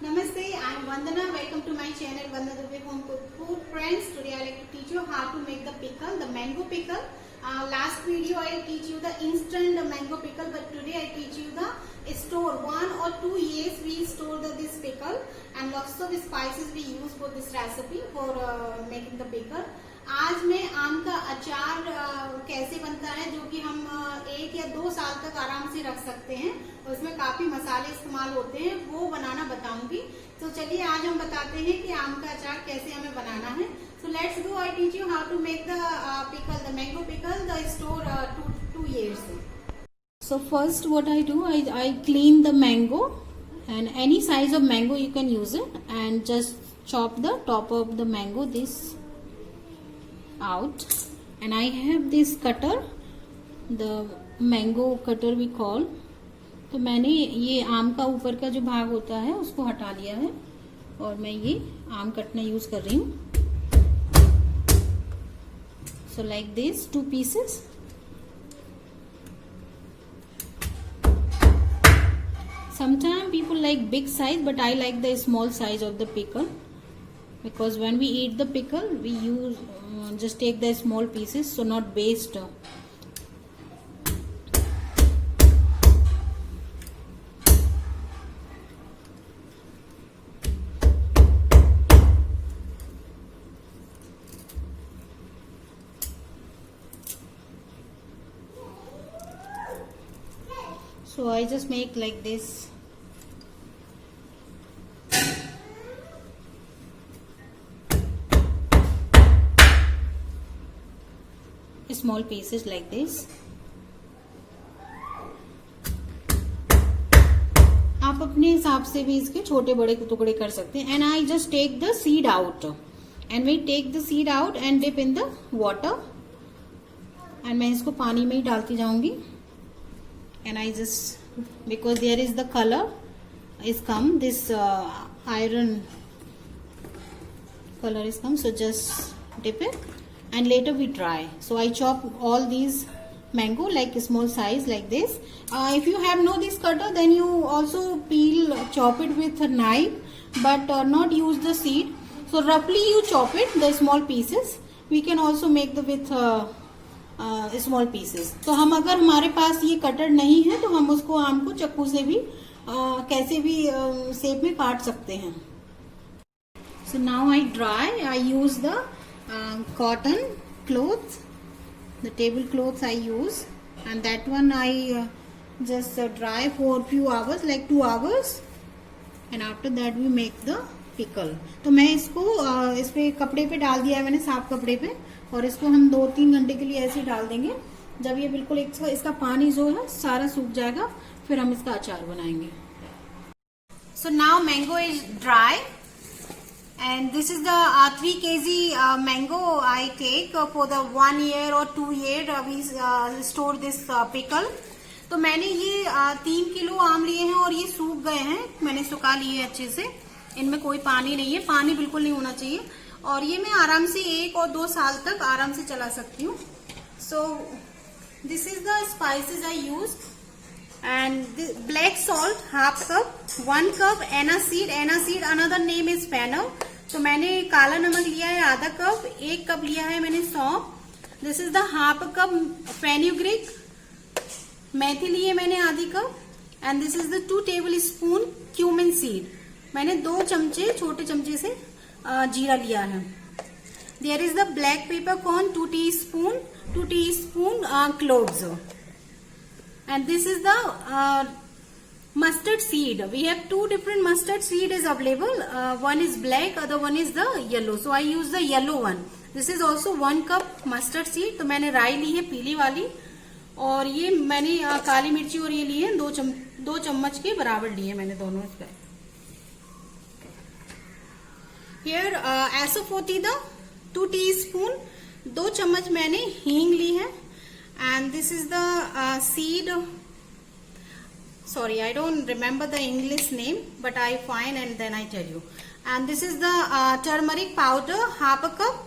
Namaste, I am Vandana. Welcome to my channel Vandana Dubey Home Cooked Food. Friends, today I like to teach you how to make the pickle, the mango pickle. Last video I teach you the instant mango pickle, but today I teach you the store 1 or 2 years we store this pickle, and lots of spices we use for this recipe for making the pickle. आज मैं आम का अचार कैसे बनता है जो कि हम 1 या 2 साल तक आराम से रख सकते हैं, उसमें काफी मसाले इस्तेमाल होते हैं, वो बनाना बताऊंगी। तो चलिए आज हम बताते हैं कि आम का अचार कैसे हमें बनाना है। So let's go. I teach you how to make the pickle, the mango pickle, the store 2 years. So first what I do, I clean the mango, and any size of mango you can use it, and just chop the top of the mango this out, and I have this cutter, the mango cutter we call. तो मैंने ये आम का ऊपर का जो भाग होता है उसको हटा लिया है और मैं ये आम कटना यूज कर रही हूँ। So like this 2 pieces. Sometimes people like big size, but I like the small size of the pickle, because when we eat the pickle we use just take the small pieces, so not waste. So I just make like this. Small pieces like this. आप अपने हिसाब से भी इसके छोटे बड़े टुकड़े कर सकते हैं। And I just take the seed out, and we take the seed out and dip in the water, and मैं इसको पानी में ही डालती जाऊंगी। And I just, because there is the color is come, this iron color is come, so just dip it and later we dry. So I chop all these mango like small size like this. If you have no this cutter, then you also chop it with a knife, but not use the seed. So roughly you chop it the small pieces. We can also make the with small pieces. तो हम अगर हमारे पास ये cutter नहीं है तो हम उसको आम को चाकू से भी कैसे भी शेप में काट सकते हैं। So now I dry, I use the cotton cloth, the table cloth I use, and that one I just dry for few hours, like 2 hours, and after that we make the pickle. तो मैं इसको इस पे कपड़े पे डाल दिया है मैंने, साफ कपड़े पे, और इसको हम 2-3 घंटे के लिए ऐसे ही डाल देंगे। जब ये बिल्कुल इसका पानी जो है सारा सूख जाएगा, फिर हम इसका अचार बनाएंगे। So now mango is dry, and this is the 3 kg mango I take for the 1 year or 2 year we store this pickle. तो मैंने ये 3 किलो आम लिए हैं और ये सूख गए हैं, मैंने सुखा लिए अच्छे से, इनमें कोई पानी नहीं है, पानी बिल्कुल नहीं होना चाहिए, और ये मैं आराम से 1 और 2 साल तक आराम से चला सकती हूँ। So this is the spices I use, and black salt half cup, 1 cup aniseed, aniseed another name is fennel. तो मैंने काला नमक लिया है आधा कप, 1 कप लिया है मैंने सौंफ, this is the half cup fenugreek, मेथी ली है मैंने आधी कप, and this is the 2 tablespoon cumin seed, मैंने 2 चमचे छोटे चमचे से जीरा लिया है। There is the black peppercorn 2 teaspoon cloves, and this is the mustard seed. We have 2 different mustard seed is available, one is black, other one is the yellow, so I use the yellow one. This is also 1 cup mustard seed। तो मैंने राई ली है पीली वाली, और ये मैंने काली मिर्ची और ये ली है 2 चम्मच के बराबर लिए मैंने दोनों इसका। Here asafoetida the 2 teaspoon, 2 चम्मच मैंने हींग ली है, and this is the seed, sorry I don't remember the English name, but I find and then I tell you. And this is the turmeric powder, half a cup,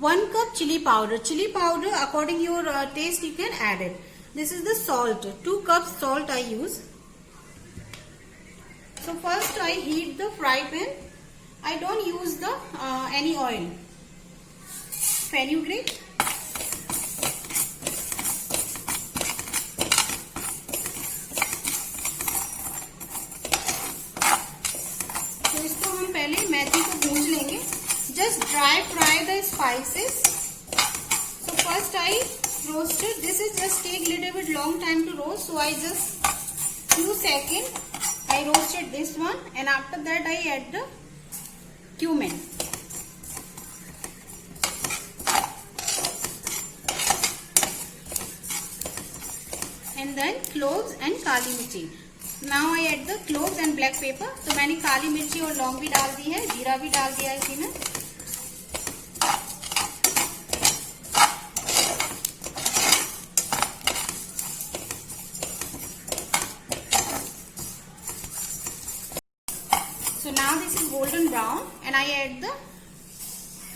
1 cup chili powder according your taste you can add it. This is the salt, 2 cups salt I use, So first I heat the fry pan. I don't use the any oil. Fenugreek. तो इसको हम पहले मेथी को भून लेंगे. Just dry fry the spices. So first I roasted. This is just take little bit long time to roast. So I just few seconds I roasted this one, and after that I add the cumin. And then cloves and काली मिर्ची. Now I add the cloves and black pepper. तो मैंने काली मिर्ची और लौंग भी डाल दी है, जीरा भी डाल दिया है इसी में. So now this is golden brown, and I add the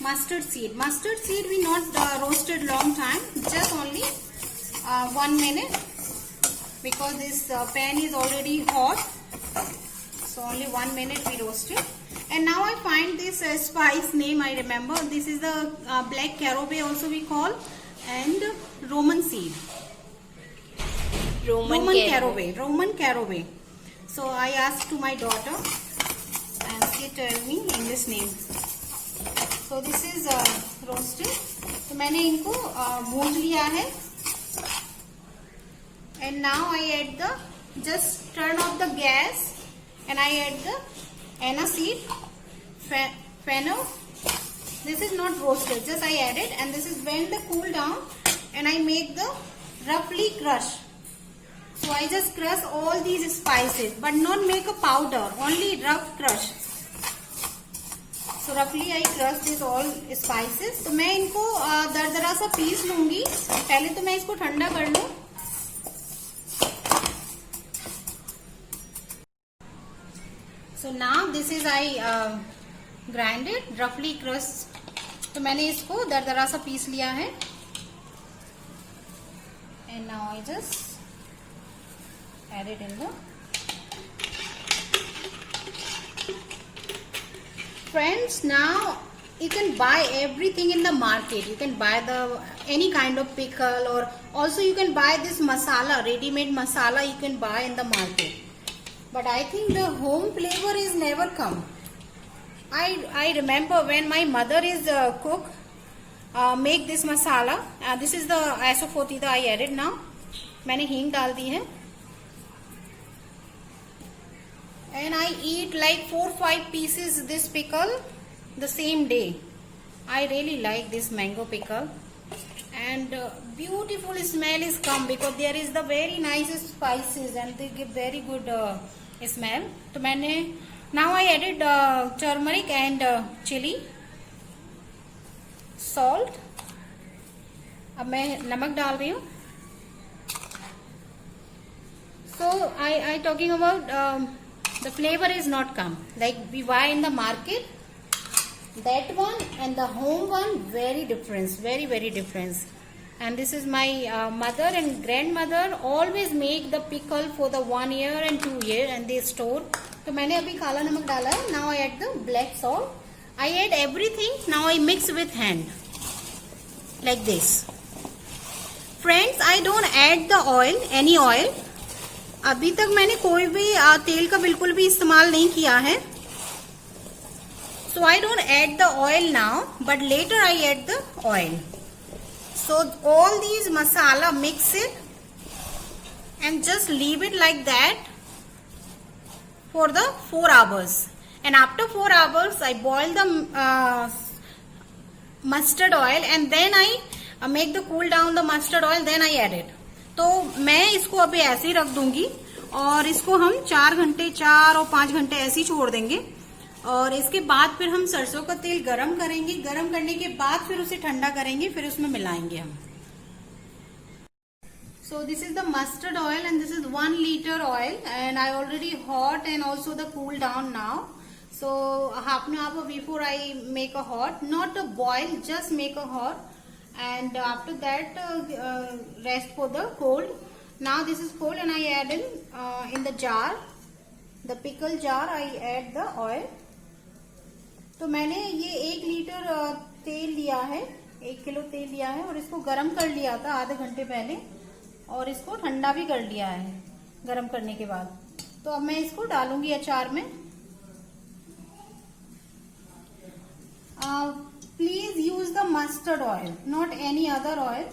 mustard seed. Mustard seed we not roasted long time, just only 1 minute, because this pan is already hot. So only 1 minute we roasted. And now I find this spice name I remember. This is the black caraway also we call, and Roman seed. Roman caraway. So I asked to my daughter, and she told me English name. So this is roasted. तो मैंने इनको भून लिया है. And now I add the, just turn off the gas, and I add the anna seed, fennel. This is not roasted, just I add it, and this is when the cool down, and I make the roughly crush. So I just crush all these spices, but not make a powder, only rough crush. So roughly I crush this all spices. तो मैं इनको दरदरा सा piece लूंगी. पहले तो मैं इसको ठंडा कर लूं. So now this is I grinded, roughly crushed. तो मैंने इसको दरदरा सा पीस लिया है. And now I just add it in the. Friends, now you can buy everything in the market. You can buy the any kind of pickle, or also you can buy this masala, ready-made masala you can buy in the market. But I think the home flavor is never come. I remember when my mother is cook, make this masala. This is the asafoetida I added now. मैंने हींग डाल दी है. And I eat like 4-5 pieces this pickle the same day. I really like this mango pickle, and beautiful smell is come because there is the very nice spices and they give very good smell. तो मैंने now I added turmeric and chili, salt. अब मैं नमक डाल रही हूँ. So I talking about the flavor is not come like we buy in the market. That one and the home one very difference, very very difference. And this is my mother and grandmother always make the pickle for the 1 year and 2 year, and they store. तो मैंने अभी काला नमक डाला है. Now I add the black salt. I add everything. Now I mix with hand like this. Friends, I don't add the oil, any oil. अभी तक मैंने कोई भी तेल का बिल्कुल भी इस्तेमाल नहीं किया है. So I don't add the oil now, but later I add the oil. So all these masala, mix it and just leave it like that for the 4 hours. And after 4 hours I boil the mustard oil, and then I make the cool down the mustard oil, then I add it. तो मैं इसको अभी ऐसे ही रख दूंगी, और इसको हम 4 घंटे 4 और 5 घंटे ऐसे ही छोड़ देंगे. और इसके बाद फिर हम सरसों का तेल गरम करेंगे. गरम करने के बाद फिर उसे ठंडा करेंगे, फिर उसमें मिलाएंगे हम. So this is the mustard oil, and this is 1 liter oil, and I already hot and also the cool down now. So half an hour before I make a hot, not a boil, just make a hot, and after that rest for the cold. Now this is cold, and I add in the jar. The pickle jar I add the oil. तो मैंने ये 1 litre तेल लिया है, 1 kilo तेल लिया है और इसको गरम कर लिया था आधे घंटे पहले और इसको ठंडा भी कर लिया है गरम करने के बाद। तो अब मैं इसको डालूंगी अचार में। Please use the mustard oil, not any other oil.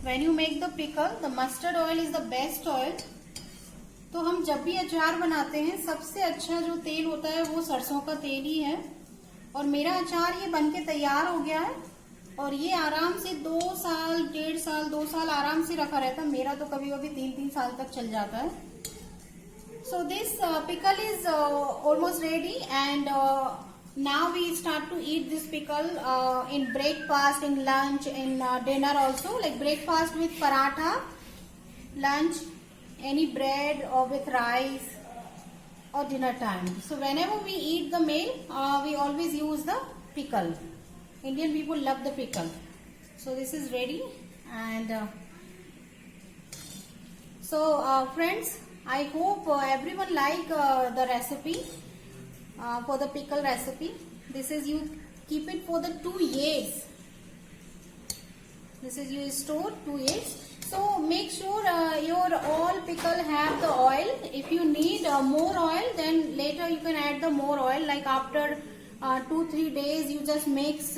When you make the pickle, the mustard oil is the best oil. तो हम जब भी अचार बनाते हैं सबसे अच्छा जो तेल होता है वो सरसों का तेल ही है। और मेरा अचार ये बनके तैयार हो गया है और ये आराम से 2 साल, 1.5 साल, 2 साल आराम से रखा रहता है। मेरा तो कभी कभी 3-3 साल तक चल जाता है। So this pickle is almost ready and now we start to eat this pickle in breakfast, in lunch, in dinner also, like breakfast with paratha, lunch any bread or with rice, or dinner time. So whenever we eat the meal, we always use the pickle. Indian people love the pickle. So this is ready and friends, I hope everyone like the recipe. For the pickle recipe, this is you keep it for the 2 years. This is you store 2 years. So make sure your all pickle have the oil. If you need more oil, then later you can add the more oil. Like after 2-3 days, you just mix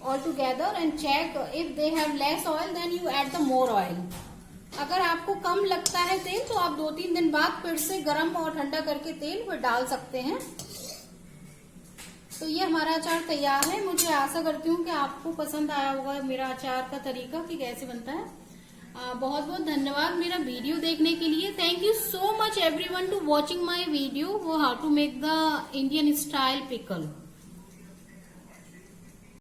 all together and check if they have less oil, then you add the more oil. अगर आपको कम लगता है तेल तो आप 2-3 दिन बाद फिर से गर्म और ठंडा करके तेल फिर डाल सकते हैं। तो ये हमारा अचार तैयार है। मुझे आशा करती हूँ कि आपको पसंद आया होगा मेरा अचार का तरीका कि कैसे बनता है। बहुत बहुत धन्यवाद मेरा वीडियो देखने के लिए। Thank you so much everyone to watching my video वो how to make the Indian style pickle.